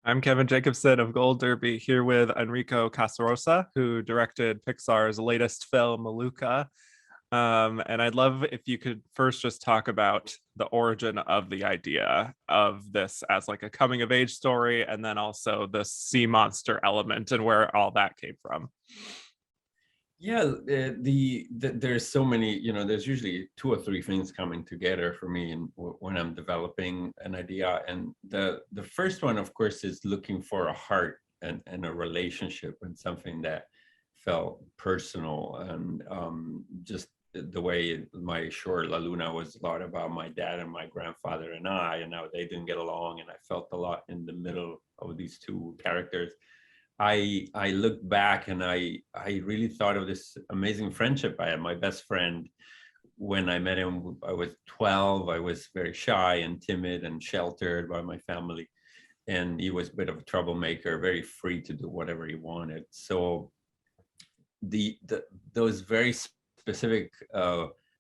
I'm Kevin Jacobsen of Gold Derby here with Enrico Casarosa, who directed Pixar's latest film, Luca. And I'd love if you could first just talk about the origin of the idea of this as like a coming of age story, and then also the sea monster element and where all that came from. Yeah, there's so many, there's usually two or three things coming together for me and when I'm developing an idea. And the first one, of course, is looking for a heart and a relationship and something that felt personal and just the way my short La Luna was a lot about my dad and my grandfather and how they didn't get along, and I felt a lot in the middle of these two characters. I look back and I really thought of this amazing friendship I had. My best friend, when I met him, I was 12. I was very shy and timid and sheltered by my family, and he was a bit of a troublemaker, very free to do whatever he wanted. So the those very specific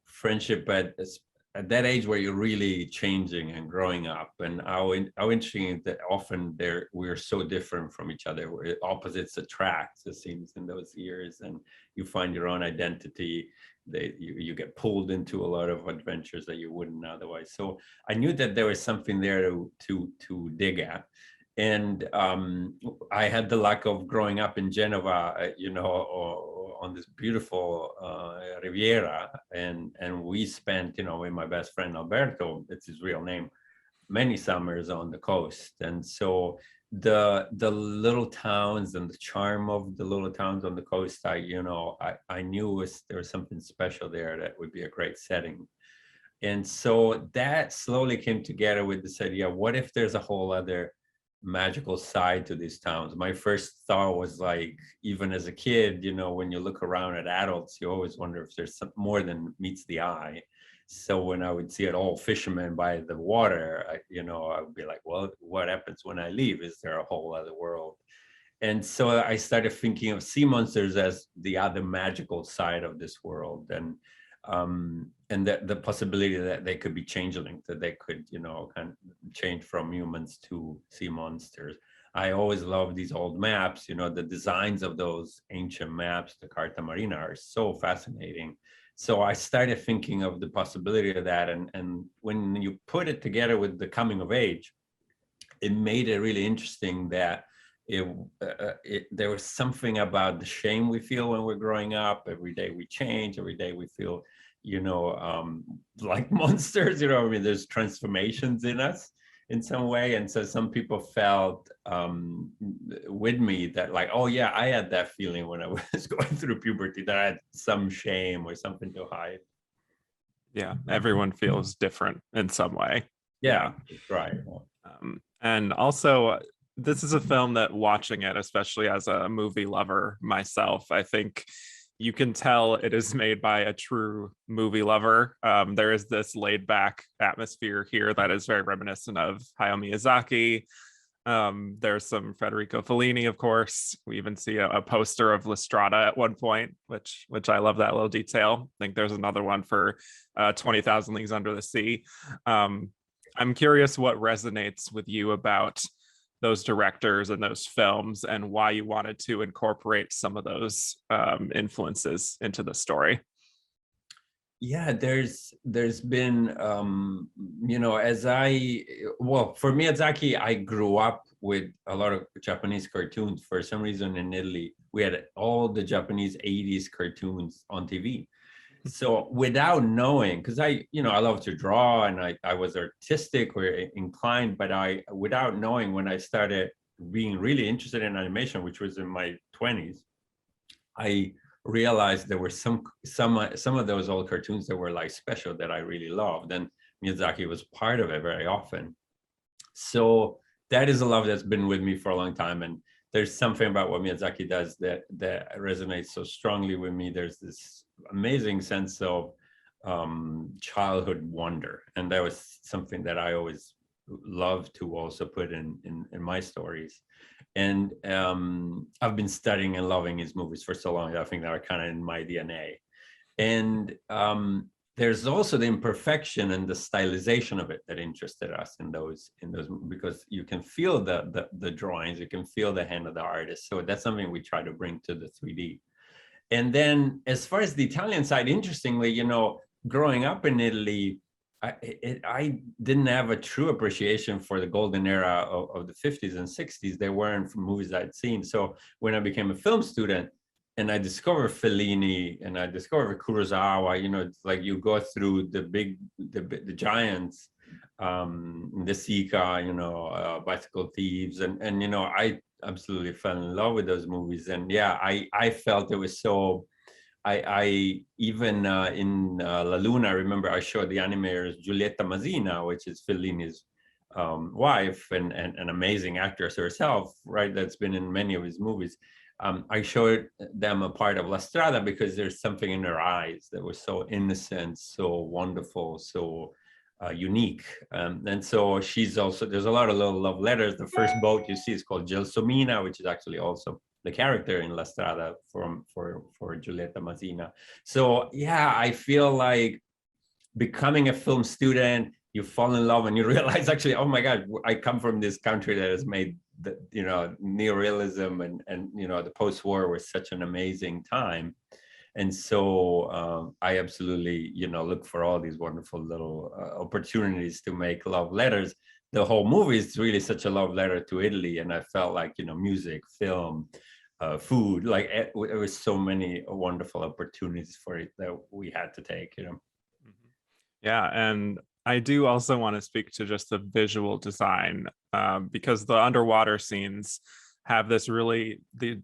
friendship at that age where you're really changing and growing up, and how interesting that often we're so different from each other, where opposites attract, it seems, in those years, and you find your own identity. You get pulled into a lot of adventures that you wouldn't otherwise. So I knew that there was something there to dig at. And I had the luck of growing up in Genova, on this beautiful Riviera, and we spent, with my best friend Alberto, that's his real name, many summers on the coast. And so the little towns and the charm of the little towns on the coast, I knew there was something special there that would be a great setting. And so that slowly came together with this idea: what if there's a whole other magical side to these towns? My first thought was, like, even as a kid, when you look around at adults, you always wonder if there's some more than meets the eye. So when I would see it all fishermen by the water, I would be like, well, what happens when I leave? Is there a whole other world? And so I started thinking of sea monsters as the other magical side of this world, and the possibility that they could be changelings, that they could, kind of change from humans to sea monsters. I always love these old maps. The designs of those ancient maps, the Carta Marina, are so fascinating. So I started thinking of the possibility of that, and when you put it together with the coming of age, it made it really interesting that there was something about the shame we feel when we're growing up. Every day we change, every day we feel, like monsters. I mean, there's transformations in us in some way. And so some people felt with me that, like, oh yeah, I had that feeling when I was going through puberty, that I had some shame or something to hide. Yeah, everyone feels different in some way. Yeah, right. And also, this is a film that, watching it, especially as a movie lover myself, I think you can tell it is made by a true movie lover. There is this laid back atmosphere here that is very reminiscent of Hayao Miyazaki. There's some Federico Fellini, of course. We even see a poster of La Strada at one point, which I love that little detail. I think there's another one for 20,000 Leagues Under the Sea. I'm curious what resonates with you about those directors and those films, and why you wanted to incorporate some of those influences into the story. Yeah, there's been, for Miyazaki, I grew up with a lot of Japanese cartoons. For some reason in Italy, we had all the Japanese 80s cartoons on TV. So without knowing, because I love to draw, and I was artistic or inclined, but without knowing, when I started being really interested in animation, which was in my 20s, I realized there were some of those old cartoons that were like special, that I really loved, and Miyazaki was part of it very often. So that is a love that's been with me for a long time, and there's something about what Miyazaki does that resonates so strongly with me. There's this amazing sense of childhood wonder, and that was something that I always love to also put in my stories. And I've been studying and loving his movies for so long. I think that are kind of in my DNA. And there's also the imperfection and the stylization of it that interested us in those, because you can feel the drawings, you can feel the hand of the artist. So that's something we try to bring to the 3D. And then as far as the Italian side, interestingly, you know, growing up in Italy, I didn't have a true appreciation for the golden era of the 50s and 60s. They weren't from movies I'd seen. So when I became a film student and I discovered Fellini and I discovered Kurosawa, you know, it's like you go through the giants, the Sika, you know, Bicycle Thieves, and you know, I absolutely fell in love with those movies. And yeah, I felt it was so, I even in La Luna, I remember I showed the animators Giulietta Masina, which is Fellini's wife and an amazing actress herself, right? That's been in many of his movies. I showed them a part of La Strada because there's something in her eyes that was so innocent, so wonderful, so unique. And so she's also, there's a lot of little love letters. The first boat you see is called Gelsomina, which is actually also the character in La Strada for Giulietta Masina. So yeah, I feel like becoming a film student, you fall in love and you realize actually, oh my God, I come from this country that has made the, you know, neorealism and you know, the post-war was such an amazing time. And so I absolutely, you know, look for all these wonderful little opportunities to make love letters. The whole movie is really such a love letter to Italy. And I felt like, you know, music, film, food, like there was so many wonderful opportunities for it that we had to take, you know. Yeah, and I do also want to speak to just the visual design, because the underwater scenes have this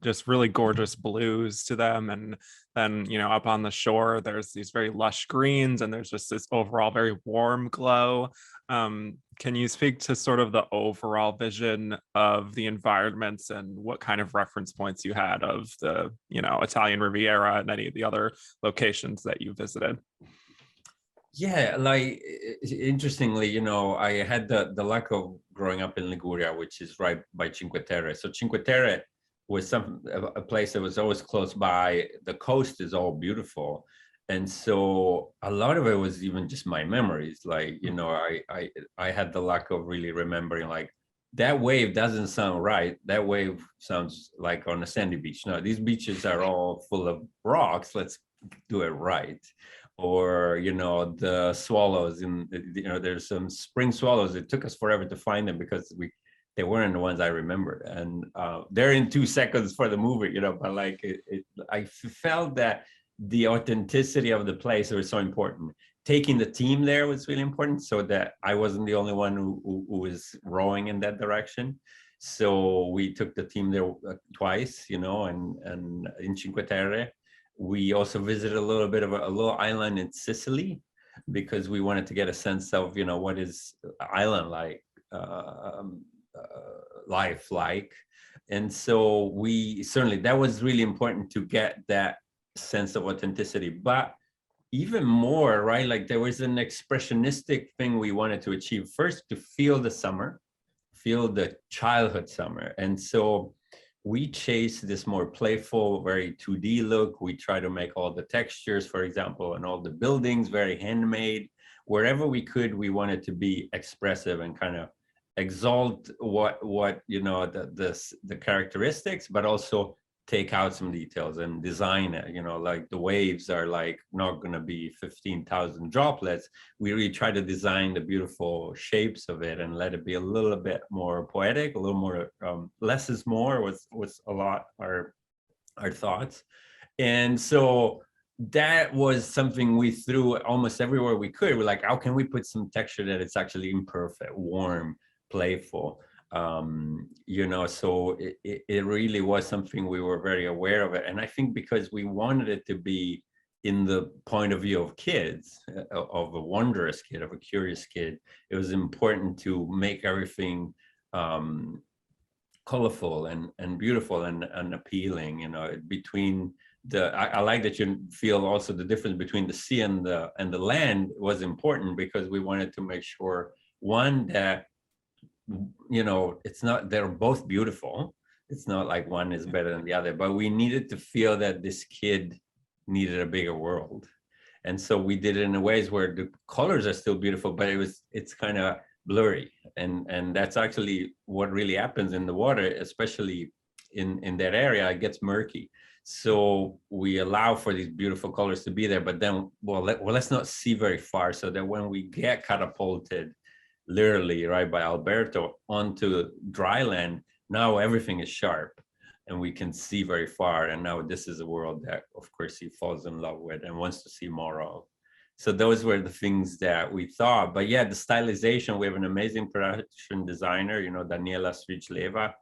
just really gorgeous blues to them, and then, you know, up on the shore there's these very lush greens and there's just this overall very warm glow. Can you speak to sort of the overall vision of the environments and what kind of reference points you had of the, you know, Italian Riviera and any of the other locations that you visited? Yeah, like interestingly, you know, I had the luck of growing up in Liguria, which is right by Cinque Terre. So Cinque Terre was a place that was always close by. The coast is all beautiful, and so a lot of it was even just my memories. Like, you know, I had the luck of really remembering, like, that wave doesn't sound right. That wave sounds like on a sandy beach. No, these beaches are all full of rocks. Let's do it right. Or, you know, the swallows in, you know, there's some spring swallows. It took us forever to find them because they weren't the ones I remembered. And they're in 2 seconds for the movie, you know, but like I felt that the authenticity of the place was so important. Taking the team there was really important, so that I wasn't the only one who was rowing in that direction. So we took the team there twice, you know, and in Cinque Terre. We also visited a little bit of a little island in Sicily because we wanted to get a sense of, you know, what is island like, life like. And so we certainly, that was really important to get that sense of authenticity. But even more, right, like there was an expressionistic thing we wanted to achieve. First, to feel the summer, feel the childhood summer. And so we chase this more playful, very 2D look. We try to make all the textures, for example, and all the buildings very handmade. Wherever we could, we wanted to be expressive and kind of exalt what you know, the characteristics, but also take out some details and design it. You know, like the waves are like not going to be 15,000 droplets. We really try to design the beautiful shapes of it and let it be a little bit more poetic, a little more less is more was a lot our thoughts. And so that was something we threw almost everywhere we could. We're like, how can we put some texture that it's actually imperfect, warm, playful? You know, so it really was something we were very aware of it. And I think because we wanted it to be in the point of view of kids, of a wondrous kid, of a curious kid, it was important to make everything colorful and beautiful and appealing, you know, between I like that you feel also the difference between the sea and the land was important, because we wanted to make sure, one, that, you know, it's not, they're both beautiful. It's not like one is better than the other, but we needed to feel that this kid needed a bigger world. And so we did it in a ways where the colors are still beautiful, but it's kind of blurry. And that's actually what really happens in the water, especially in that area. It gets murky. So we allow for these beautiful colors to be there, but then, let's not see very far, so that when we get catapulted, literally, right, by Alberto onto dry land, now everything is sharp and we can see very far. And now this is a world that, of course, he falls in love with and wants to see more of. So those were the things that we thought. But yeah, the stylization, we have an amazing production designer, Daniela Strijleva,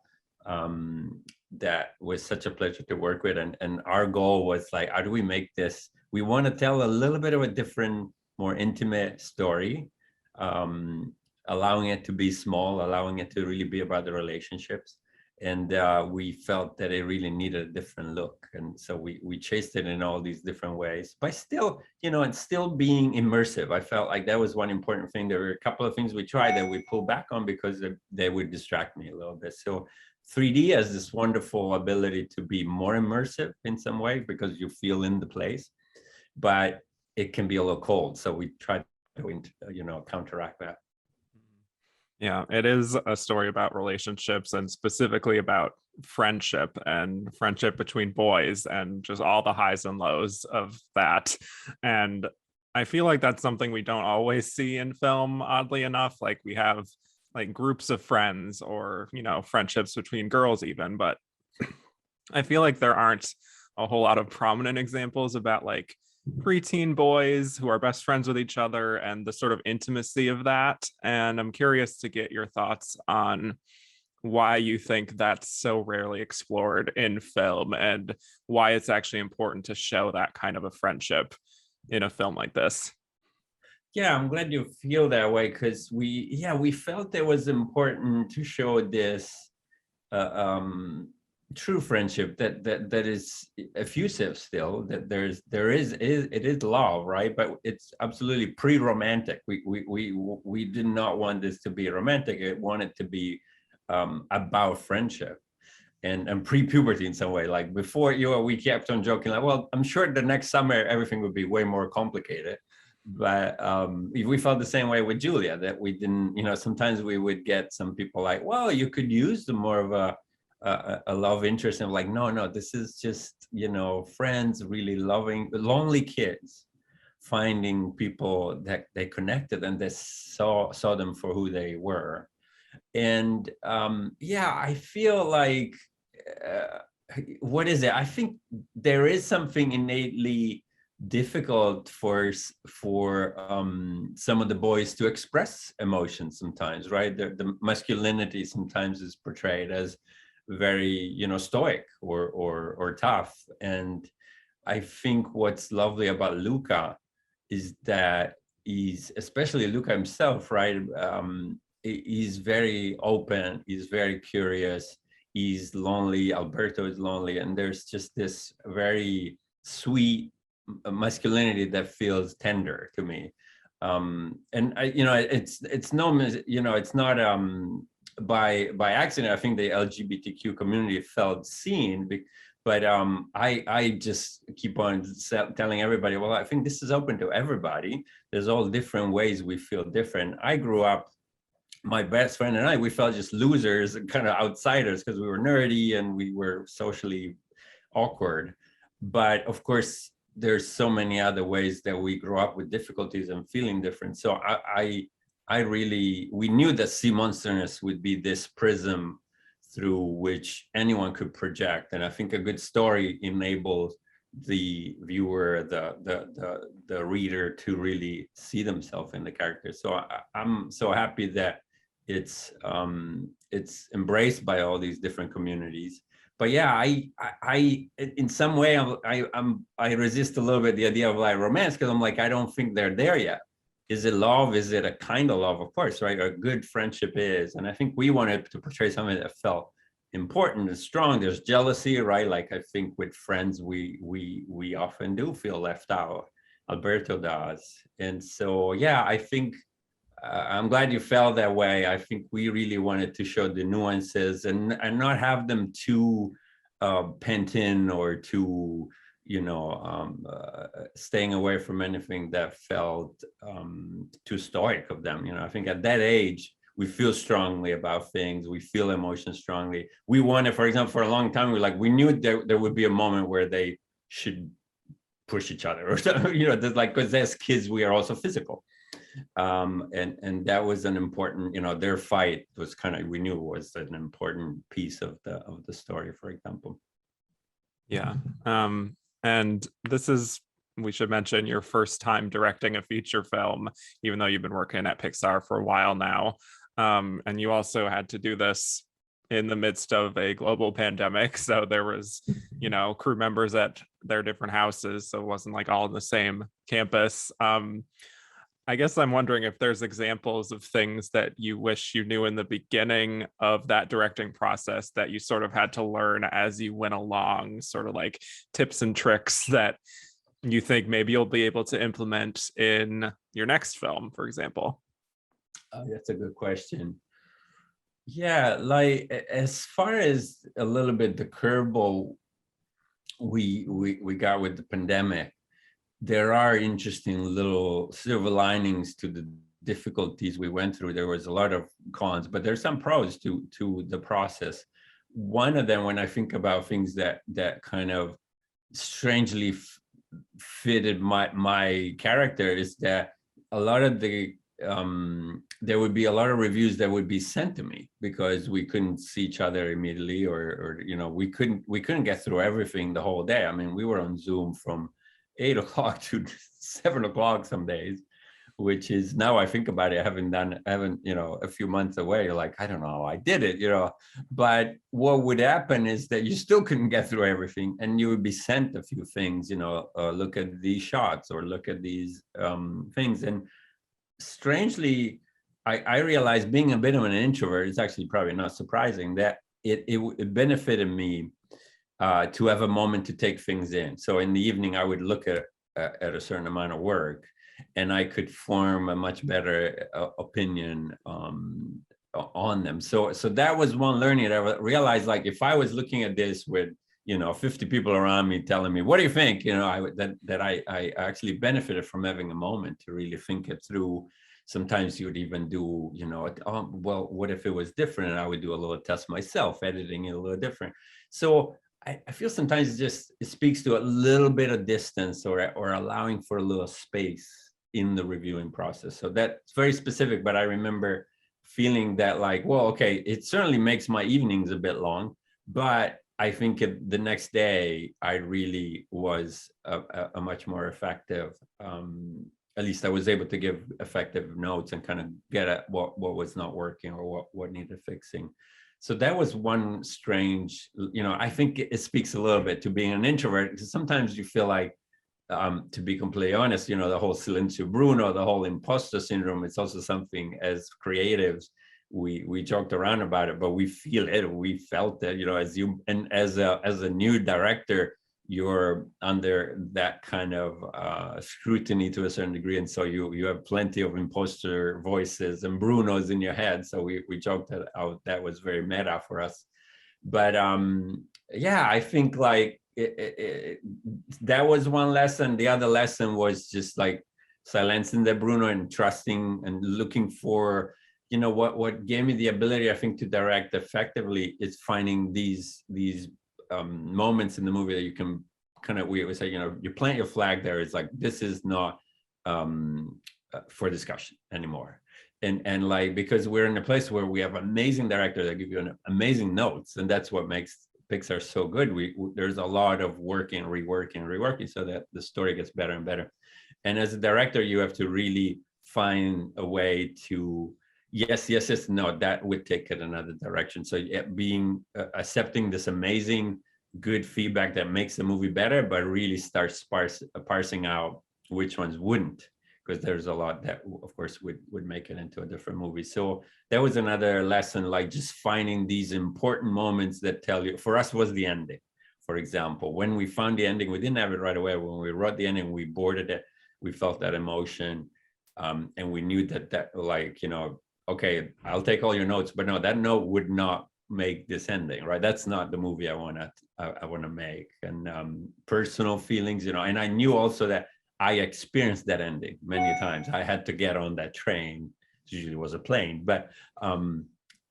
that was such a pleasure to work with. And our goal was like, how do we make this? We want to tell a little bit of a different, more intimate story, allowing it to be small, allowing it to really be about the relationships. And we felt that it really needed a different look. And so we chased it in all these different ways, but still, and still being immersive. I felt like that was one important thing. There were a couple of things we tried that we pulled back on because they would distract me a little bit. So 3D has this wonderful ability to be more immersive in some way because you feel in the place, but it can be a little cold. So we tried to, counteract that. Yeah, it is a story about relationships and specifically about friendship and friendship between boys and just all the highs and lows of that. And I feel like that's something we don't always see in film, oddly enough. Like we have like groups of friends or, friendships between girls even, but I feel like there aren't a whole lot of prominent examples about like preteen boys who are best friends with each other and the sort of intimacy of that. And I'm curious to get your thoughts on why you think that's so rarely explored in film and why it's actually important to show that kind of a friendship in a film like this. Yeah, I'm glad you feel that way, because we felt it was important to show this true friendship that is effusive still, that it is love, right? But it's absolutely pre-romantic. We did not want this to be romantic. It wanted to be about friendship and pre-puberty in some way. Like before, we kept on joking like, well, I'm sure the next summer everything would be way more complicated. But we felt the same way with Julia, that we didn't, sometimes we would get some people like, well, you could use the more of a love interest, and like, no, this is just, friends really loving, lonely kids finding people that they connected and they saw them for who they were. And I feel like what is it? I think there is something innately difficult for some of the boys to express emotions sometimes, right? The masculinity sometimes is portrayed as very, stoic or tough. And I think what's lovely about Luca is that especially Luca himself, right? He's very open, he's very curious, he's lonely, Alberto is lonely, and there's just this very sweet masculinity that feels tender to me. And I, it's not by accident. I think the LGBTQ community felt seen, but I just keep on telling everybody, well, I think this is open to everybody. There's all different ways we feel different. I grew up, my best friend and I, we felt just losers, kind of outsiders, because we were nerdy and we were socially awkward. But of course, there's so many other ways that we grow up with difficulties and feeling different. So we knew that sea monsterness would be this prism through which anyone could project. And I think a good story enables the viewer, the reader, to really see themselves in the character. So I'm so happy that it's embraced by all these different communities. But yeah, I in some way I resist a little bit the idea of like romance, because I'm like, I don't think they're there yet. Is it love? Is it a kind of love? Of course, right? A good friendship is, and I think we wanted to portray something that felt important and strong. There's jealousy, right? Like I think with friends, we often do feel left out. Alberto does, and so yeah, I think I'm glad you felt that way. I think we really wanted to show the nuances and not have them too pent in or too staying away from anything that felt too stoic of them. I think at that age, we feel strongly about things. We feel emotions strongly. We wanted, for example, for a long time, we knew there would be a moment where they should push each other, or because as kids, we are also physical. And that was an important, their fight was we knew was an important piece of the story, for example. Yeah. And this is, we should mention, your first time directing a feature film, even though you've been working at Pixar for a while now. And you also had to do this in the midst of a global pandemic. So there was, crew members at their different houses. So it wasn't like all in the same campus. I guess I'm wondering if there's examples of things that you wish you knew in the beginning of that directing process that you sort of had to learn as you went along, sort of like tips and tricks that you think maybe you'll be able to implement in your next film, for example. That's a good question. Yeah, as far as a little bit the curveball we got with the pandemic, there are interesting little silver linings to the difficulties we went through. There was a lot of cons, but there's some pros to the process. One of them, when I think about things that kind of strangely fitted my character, is that a lot of the there would be a lot of reviews that would be sent to me because we couldn't see each other immediately, or we couldn't get through everything the whole day. I mean, we were on Zoom from 8 o'clock to 7 o'clock some days, which is, now I think about it, I haven't a few months away, you're like, I don't know how I did it, but what would happen is that you still couldn't get through everything, and you would be sent a few things, look at these shots or look at these things. And strangely, I realized, being a bit of an introvert, it's actually probably not surprising, that it benefited me to have a moment to take things in. So in the evening, I would look at a certain amount of work, and I could form a much better opinion on them. So that was one learning that I realized, if I was looking at this with 50 people around me telling me, what do you think? I actually benefited from having a moment to really think it through. Sometimes you would even do, well, what if it was different? And I would do a little test myself, editing it a little different. So I feel sometimes it speaks to a little bit of distance, or allowing for a little space in the reviewing process. So that's very specific, but I remember feeling that okay, it certainly makes my evenings a bit long, but I think the next day I really was a much more effective, at least I was able to give effective notes and kind of get at what was not working or what needed fixing. So that was one strange, I think it speaks a little bit to being an introvert, because sometimes you feel like, to be completely honest, the whole silencio Bruno, the whole imposter syndrome, it's also something as creatives, we joked around about it, but we feel it, we felt it, as a new director, you're under that kind of scrutiny to a certain degree. And so you have plenty of imposter voices and Brunos in your head. So we joked that out. That was very meta for us. But yeah, I think that was one lesson. The other lesson was just silencing the Bruno and trusting and looking for, what gave me the ability, I think, to direct effectively is finding these moments in the movie that you can we always say, you plant your flag there. It's this is not for discussion anymore. And because we're in a place where we have amazing directors that give you amazing notes, and that's what makes Pixar so good. There's a lot of working, reworking, so that the story gets better and better. And as a director, you have to really find a way to, yes, no, that would take it another direction. So being accepting this amazing, good feedback that makes the movie better, but really starts parsing out which ones wouldn't, because there's a lot that, of course, would make it into a different movie. So that was another lesson, just finding these important moments that tell you. For us, was the ending. For example, when we found the ending, we didn't have it right away. When we wrote the ending, we boarded it. We felt that emotion, and we knew that okay, I'll take all your notes, but no, that note would not make this ending, right? That's not the movie I want to make. And personal feelings, you know, and I knew also that I experienced that ending many times. I had to get on that train. It usually was a plane, but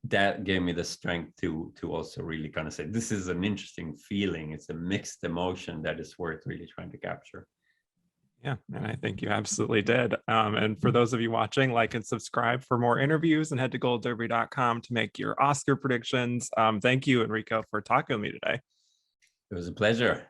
that gave me the strength to also really kind of say, this is an interesting feeling. It's a mixed emotion that is worth really trying to capture. Yeah, and I think you absolutely did. And for those of you watching, like and subscribe for more interviews, and head to goldderby.com to make your Oscar predictions. Thank you, Enrico, for talking with me today. It was a pleasure.